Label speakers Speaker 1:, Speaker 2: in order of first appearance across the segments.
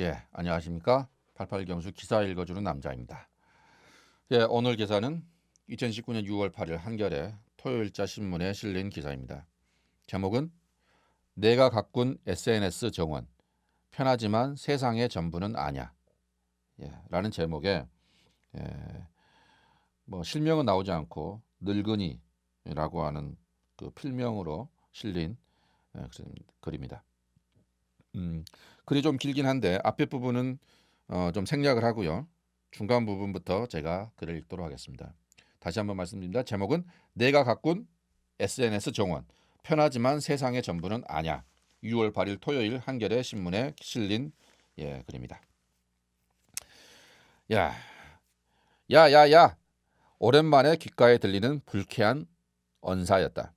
Speaker 1: 예, 안녕하십니까? 88경수 기사 읽어주는 남자입니다. 예, 오늘 기사는 2019년 6월 8일 한겨레 토요일자 신문에 실린 기사입니다. 제목은 내가 가꾼 SNS 정원, 편하지만 세상의 전부는 아냐. 예, 라는 제목에 실명은 나오지 않고 늙은이라고 하는 그 필명으로 실린 글입니다. 글이 좀 길긴 한데 앞에 부분은 좀 생략을 하고요. 중간 부분부터 제가 글을 읽도록 하겠습니다. 다시 한번 말씀드립니다. 제목은 내가 가꾼 SNS 정원, 편하지만 세상의 전부는 아냐. 6월 8일 토요일 한겨레 신문에 실린 글입니다. 야, 야. 오랜만에 귓가에 들리는 불쾌한 언사였다.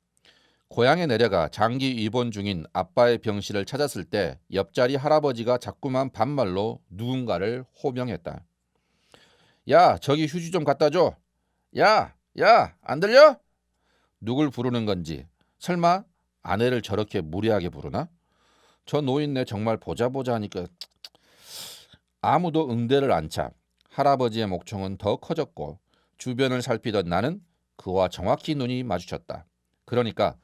Speaker 1: 고향에 내려가 장기 입원 중인 아빠의 병실을 찾았을 때 옆자리 할아버지가 자꾸만 반말로 누군가를 호명했다. 야, 저기 휴지 좀 갖다 줘. 야, 안 들려? 누굴 부르는 건지. 설마 아내를 저렇게 무례하게 부르나? 저 노인네 정말 보자 하니까 아무도 응대를 안 차. 할아버지의 목청은 더 커졌고 주변을 살피던 나는 그와 정확히 눈이 마주쳤다. 그러니까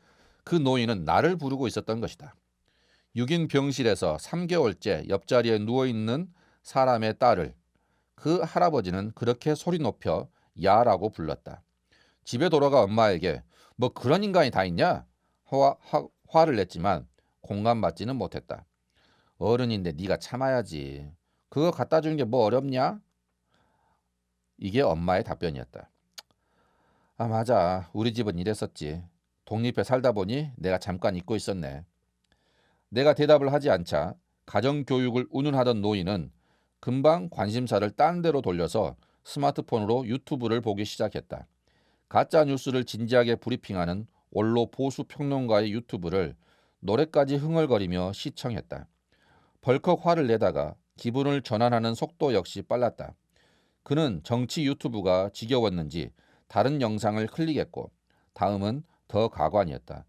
Speaker 1: 그 노인은 나를 부르고 있었던 것이다. 6인 병실에서 3개월째 옆자리에 누워있는 사람의 딸을 그 할아버지는 그렇게 소리 높여 야라고 불렀다. 집에 돌아가 엄마에게 뭐 그런 인간이 다 있냐? 화를 냈지만 공감받지는 못했다. 어른인데 네가 참아야지. 그거 갖다 주는 게 뭐 어렵냐? 이게 엄마의 답변이었다. 아, 맞아. 우리 집은 이랬었지. 독립해 살다 보니 내가 잠깐 잊고 있었네. 내가 대답을 하지 않자 가정교육을 운운하던 노인은 금방 관심사를 딴 데로 돌려서 스마트폰으로 유튜브를 보기 시작했다. 가짜 뉴스를 진지하게 브리핑하는 원로 보수 평론가의 유튜브를 노래까지 흥얼거리며 시청했다. 벌컥 화를 내다가 기분을 전환하는 속도 역시 빨랐다. 그는 정치 유튜브가 지겨웠는지 다른 영상을 클릭했고 다음은 더 가관이었다.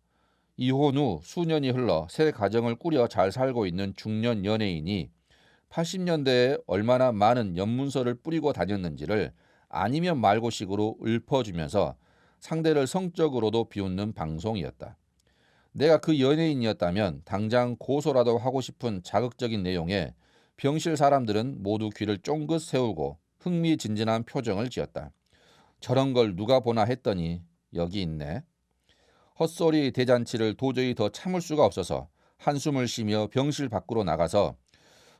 Speaker 1: 이혼 후 수년이 흘러 새 가정을 꾸려 잘 살고 있는 중년 연예인이 80년대에 얼마나 많은 연문서를 뿌리고 다녔는지를 아니면 말고식으로 읊어주면서 상대를 성적으로도 비웃는 방송이었다. 내가 그 연예인이었다면 당장 고소라도 하고 싶은 자극적인 내용에 병실 사람들은 모두 귀를 쫑긋 세우고 흥미진진한 표정을 지었다. 저런 걸 누가 보나 했더니 여기 있네. 헛소리 대잔치를 도저히 더 참을 수가 없어서 한숨을 쉬며 병실 밖으로 나가서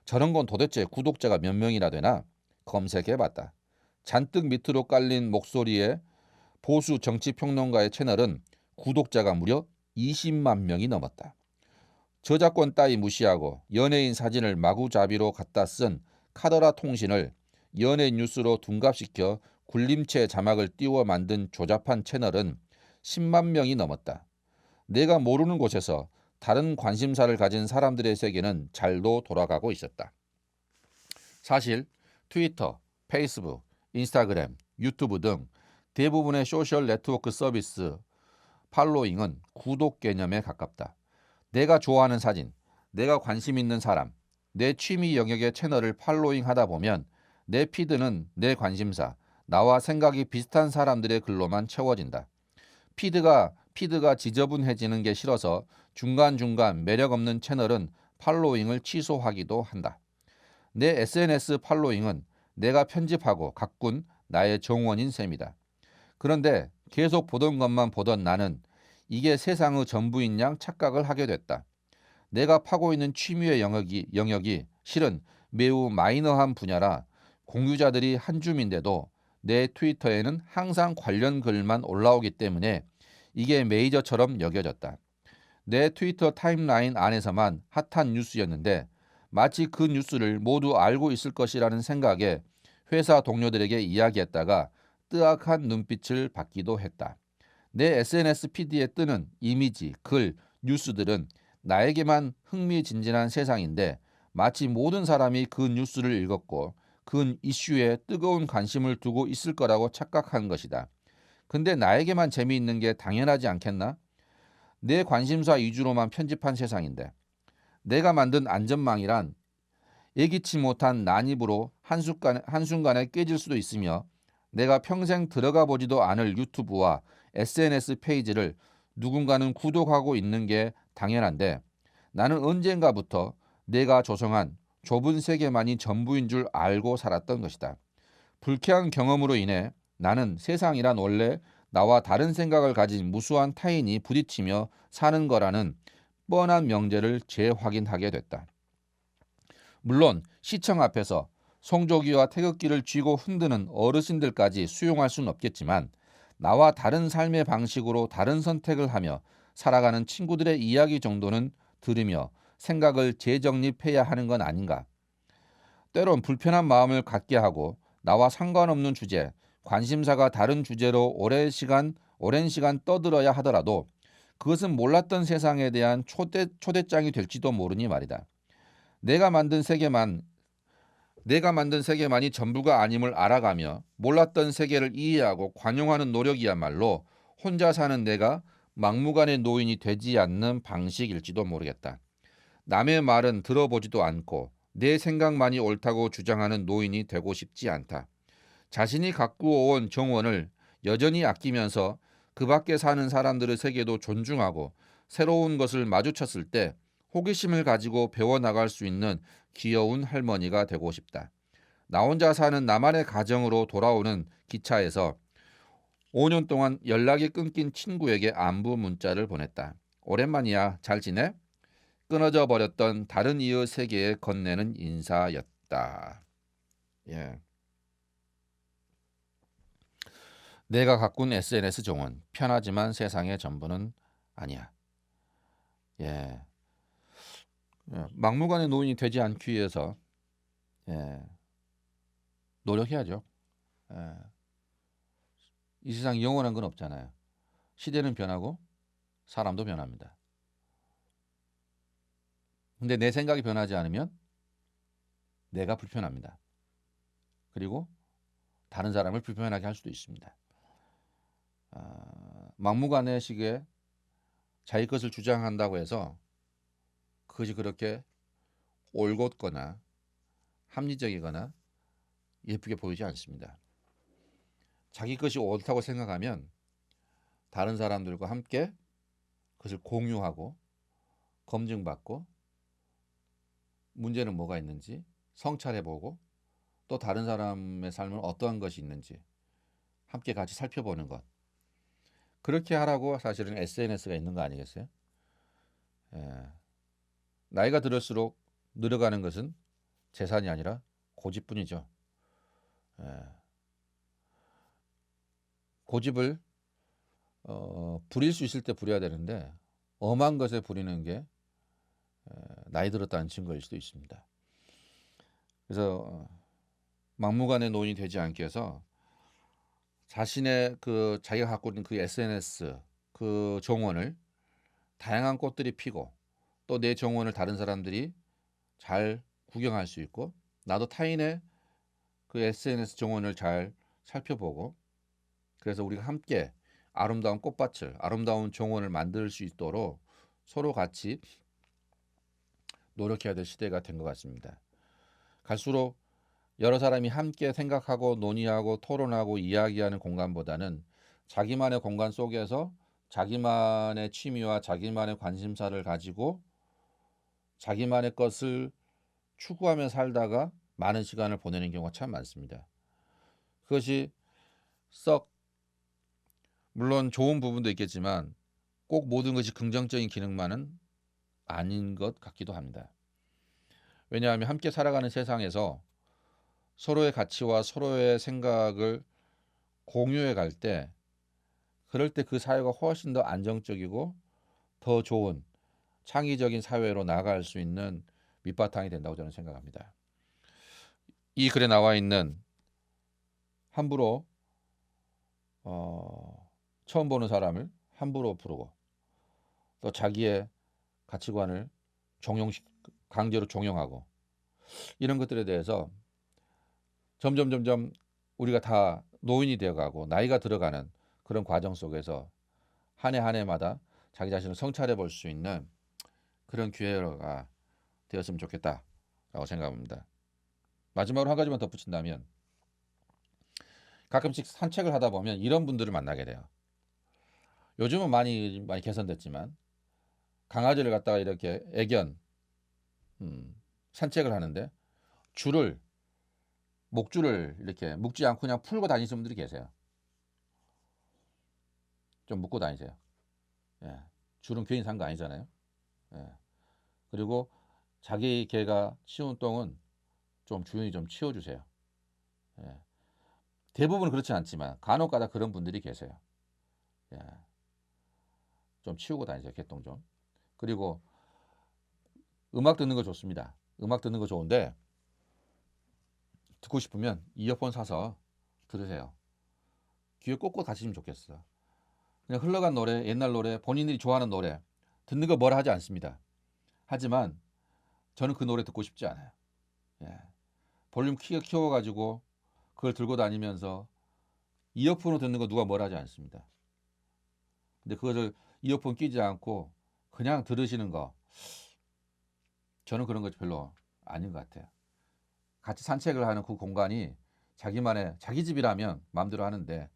Speaker 1: 저런 건 도대체 구독자가 몇 명이나 되나 검색해봤다. 잔뜩 밑으로 깔린 목소리의 보수 정치평론가의 채널은 구독자가 무려 20만 명이 넘었다. 저작권 따위 무시하고 연예인 사진을 마구잡이로 갖다 쓴 카더라 통신을 연예 뉴스로 둔갑시켜 굴림체 자막을 띄워 만든 조잡한 채널은 10만 명이 넘었다. 내가 모르는 곳에서 다른 관심사를 가진 사람들의 세계는 잘도 돌아가고 있었다. 사실 트위터, 페이스북, 인스타그램, 유튜브 등 대부분의 소셜 네트워크 서비스 팔로잉은 구독 개념에 가깝다. 내가 좋아하는 사진, 내가 관심 있는 사람, 내 취미 영역의 채널을 팔로잉 하다 보면 내 피드는 내 관심사, 나와 생각이 비슷한 사람들의 글로만 채워진다. 피드가 지저분해지는 게 싫어서 중간중간 매력 없는 채널은 팔로잉을 취소하기도 한다. 내 SNS 팔로잉은 내가 편집하고 가꾼 나의 정원인 셈이다. 그런데 계속 보던 것만 보던 나는 이게 세상의 전부인 양 착각을 하게 됐다. 내가 파고 있는 취미의 영역이 실은 매우 마이너한 분야라 공유자들이 한 줌인데도 내 트위터에는 항상 관련 글만 올라오기 때문에 이게 메이저처럼 여겨졌다. 내 트위터 타임라인 안에서만 핫한 뉴스였는데 마치 그 뉴스를 모두 알고 있을 것이라는 생각에 회사 동료들에게 이야기했다가 뜨악한 눈빛을 받기도 했다. 내 SNS 피드에 뜨는 이미지, 글, 뉴스들은 나에게만 흥미진진한 세상인데 마치 모든 사람이 그 뉴스를 읽었고 그 이슈에 뜨거운 관심을 두고 있을 거라고 착각한 것이다. 근데 나에게만 재미있는 게 당연하지 않겠나? 내 관심사 위주로만 편집한 세상인데 내가 만든 안전망이란 예기치 못한 난입으로 한순간에 깨질 수도 있으며 내가 평생 들어가 보지도 않을 유튜브와 SNS 페이지를 누군가는 구독하고 있는 게 당연한데 나는 언젠가부터 내가 조성한 좁은 세계만이 전부인 줄 알고 살았던 것이다. 불쾌한 경험으로 인해 나는 세상이란 원래 나와 다른 생각을 가진 무수한 타인이 부딪히며 사는 거라는 뻔한 명제를 재확인하게 됐다. 물론 시청 앞에서 송조기와 태극기를 쥐고 흔드는 어르신들까지 수용할 수는 없겠지만 나와 다른 삶의 방식으로 다른 선택을 하며 살아가는 친구들의 이야기 정도는 들으며 생각을 재정립해야 하는 건 아닌가. 때론 불편한 마음을 갖게 하고 나와 상관없는 주제, 관심사가 다른 주제로 오랜 시간 떠들어야 하더라도 그것은 몰랐던 세상에 대한 초대장이 될지도 모르니 말이다. 내가 만든 세계만이 전부가 아님을 알아가며 몰랐던 세계를 이해하고 관용하는 노력이야말로 혼자 사는 내가 막무가내 노인이 되지 않는 방식일지도 모르겠다. 남의 말은 들어보지도 않고 내 생각만이 옳다고 주장하는 노인이 되고 싶지 않다. 자신이 갖고 온 정원을 여전히 아끼면서 그 밖에 사는 사람들의 세계도 존중하고 새로운 것을 마주쳤을 때 호기심을 가지고 배워나갈 수 있는 귀여운 할머니가 되고 싶다. 나 혼자 사는 나만의 가정으로 돌아오는 기차에서 5년 동안 연락이 끊긴 친구에게 안부 문자를 보냈다. 오랜만이야. 잘 지내? 끊어져 버렸던 다른 이의 세계에 건네는 인사였다. 예. 내가 가꾼 SNS 정원. 편하지만 세상의 전부는 아니야. 예. 막무가내 노인이 되지 않기 위해서 노력해야죠. 이 세상 영원한 건 없잖아요. 시대는 변하고 사람도 변합니다. 근데 내 생각이 변하지 않으면 내가 불편합니다. 그리고 다른 사람을 불편하게 할 수도 있습니다. 막무가내식의 자기 것을 주장한다고 해서 그것이 그렇게 올곧거나 합리적이거나 예쁘게 보이지 않습니다. 자기 것이 옳다고 생각하면 다른 사람들과 함께 그것을 공유하고 검증받고 문제는 뭐가 있는지 성찰해보고 또 다른 사람의 삶은 어떠한 것이 있는지 함께 같이 살펴보는 것. 그렇게 하라고 사실은 SNS가 있는 거 아니겠어요? 나이가 들을수록 늘어가는 것은 재산이 아니라 고집뿐이죠. 고집을 부릴 수 있을 때 부려야 되는데 엄한 것에 부리는 게 나이 들었다는 증거일 수도 있습니다. 그래서 막무가내 노인이 되지 않기 위해서 자신의 자기가 갖고 있는 그 SNS 그 정원을 다양한 꽃들이 피고 또 내 정원을 다른 사람들이 잘 구경할 수 있고 나도 타인의 그 SNS 정원을 잘 살펴보고 그래서 우리가 함께 아름다운 꽃밭을 아름다운 정원을 만들 수 있도록 서로 같이 노력해야 될 시대가 된 것 같습니다. 갈수록 여러 사람이 함께 생각하고 논의하고 토론하고 이야기하는 공간보다는 자기만의 공간 속에서 자기만의 취미와 자기만의 관심사를 가지고 자기만의 것을 추구하며 살다가 많은 시간을 보내는 경우가 참 많습니다. 그것이 물론 좋은 부분도 있겠지만 꼭 모든 것이 긍정적인 기능만은 아닌 것 같기도 합니다. 왜냐하면 함께 살아가는 세상에서 서로의 가치와 서로의 생각을 공유해 갈 때 그럴 때 그 사회가 훨씬 더 안정적이고 더 좋은 창의적인 사회로 나아갈 수 있는 밑바탕이 된다고 저는 생각합니다. 이 글에 나와 있는 함부로 처음 보는 사람을 함부로 부르고 또 자기의 가치관을 강제로 종용하고 이런 것들에 대해서 점점 우리가 다 노인이 되어가고 나이가 들어가는 그런 과정 속에서 한 해 한 해마다 자기 자신을 성찰해 볼 수 있는 그런 기회가 되었으면 좋겠다. 생각합니다. 마지막으로 한 가지만 덧붙인다면 가끔씩 산책을 하다 보면 이런 분들을 만나게 돼요. 요즘은 많이 개선됐지만 강아지를 갖다가 이렇게 애견 산책을 하는데 목줄을 이렇게 묶지 않고 그냥 풀고 다니시는 분들이 계세요. 좀 묶고 다니세요. 예. 줄은 괜히 산 거 아니잖아요. 예. 그리고 자기 개가 치운 똥은 좀 조용히 좀 치워주세요. 예. 대부분은 그렇진 않지만 간혹가다 그런 분들이 계세요. 예. 좀 치우고 다니세요. 개똥 좀. 그리고 음악 듣는 거 좋습니다. 음악 듣는 거 좋은데 듣고 싶으면 이어폰 사서 들으세요. 귀에 꽂고 가시면 좋겠어. 그냥 흘러간 노래, 옛날 노래, 본인들이 좋아하는 노래 듣는 거 뭐라 하지 않습니다. 하지만 저는 그 노래 듣고 싶지 않아요. 예. 볼륨 키워가지고 그걸 들고 다니면서 이어폰으로 듣는 거 누가 뭐라 하지 않습니다. 근데 그것을 이어폰 끼지 않고 그냥 들으시는 거 저는 그런 거 별로 아닌 것 같아요. 같이 산책을 하는 그 공간이 자기 집이라면 마음대로 하는데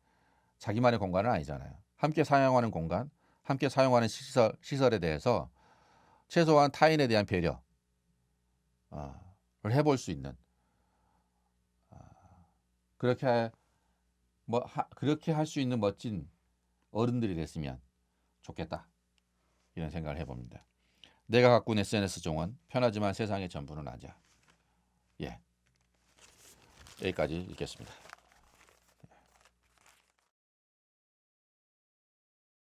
Speaker 1: 자기만의 공간은 아니잖아요. 함께 사용하는 공간, 함께 사용하는 시설에 대해서 최소한 타인에 대한 배려를 해볼 수 있는 그렇게 할 수 있는 멋진 어른들이 됐으면 좋겠다 이런 생각을 해봅니다. 내가 가꾼 SNS 종은 편하지만 세상의 전부는 아니야. 예, 여기까지 읽겠습니다.